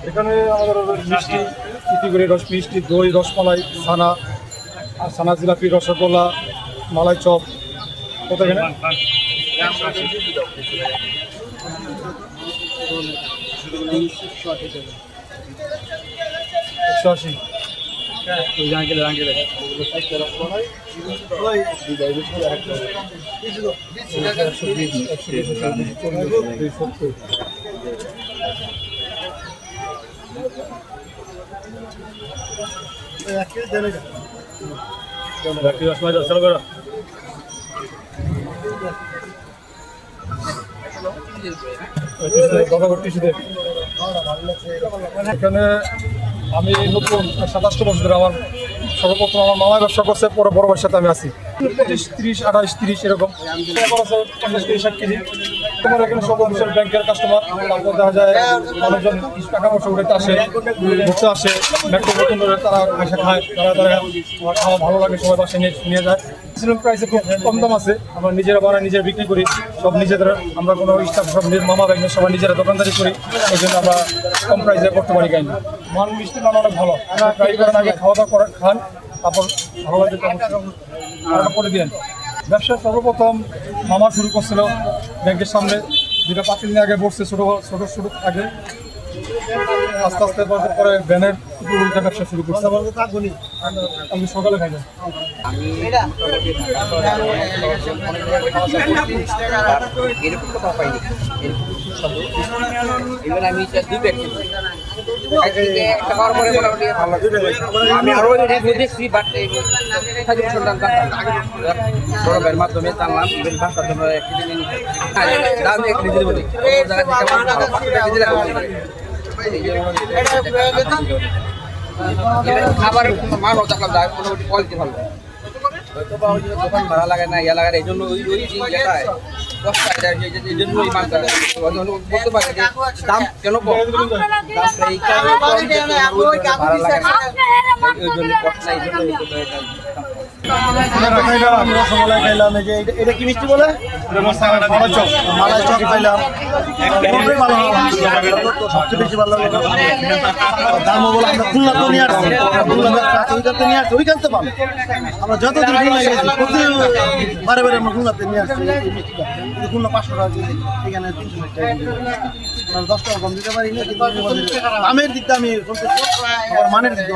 এখানে আমাদের মিষ্টি চিটিগুড়ি রস মিষ্টি, দই, রসমালাই, ছানা আর ছানা জিলাপি, রসগোল্লা, মালাই চপ। কত এখানে? 180। এখানে আমি নতুন 27 বছর ধরে আমার সর্বপ্রথম আমার মামা ব্যবসা করছে, পরে বড় ভাইয়ের সাথে আমি আছি। 30, 28, 30 এরকম 50-60 কেজি। তোমার এখানে সব অফিসের ব্যাংকের কাস্টমার, তারপর দেখা যায় মানুষজন টাকা পয়সা উঠে আসে, ঘুরতে আসে, মেট্রো নতুন তারা পয়সা খায়, তারা খাওয়া ভালো লাগে, সবাই বাসায় নিয়ে যায়। ম্যাক্সিমাম প্রাইসে খুব কম দাম আছে। আমরা নিজেরা বানাই, নিজেরা বিক্রি করি, সব নিজেদের। আমরা কোনো স্টাফ সব মামা ব্যাংকের সবাই নিজেরা দোকানদারি করি, ওই জন্য আমরা কম প্রাইসে করতে পারি। গাইনি মান মিষ্টি মান অনেক ভালো। ট্রাই করেন, আগে খাওয়া দাওয়া করেন, খান, তারপর ভালো লাগে করে দিন। ব্যবসা সর্বপ্রথম মামা শুরু করছিল ব্যাংকের সামনে, যেটা 5 দিন আগে বসছে ছোটো আগে। আস্তে আস্তে পরে ভ্যানের উপরে ব্যবসা শুরু করছে। আমি সকালে খাই আমি আরো দেখছি, বাট মাধ্যমে জানলাম খাবারের মানও দেখলাম মোটামুটি কোয়ালিটি ভালো। হয়তো বা ওই দোকান ভাড়া লাগে না, ইয়া লাগে না, এই জন্য ওই যেটায় এই জন্য ওই মালটা বলতে পারে যে দাম কেন কম, দাম এই কারণে ভাড়া লাগে না, ওই জন্য কষ্ট নাই, এই জন্য রসমালাই খাইলাম। এটা কি মিষ্টি বলে? মালাই চপ খাইলাম, সবচেয়ে বেশি ভালো লাগে। দামও বলে আমরা খুলনা তো নিয়ে আসছি, ওইখান নিয়ে আসছি, ওইখান তো পাবো। আমরা যতদিন খুলনা গেছি বারে বারে আমরা খুলনাতে নিয়ে আসছি। খুলনা 500 টাকা কেজি, এখানে 300 টাকা কেজি। 10 টাকা কম দিতে পারি না, কিন্তু দামের দিকটা আমি মানের দিক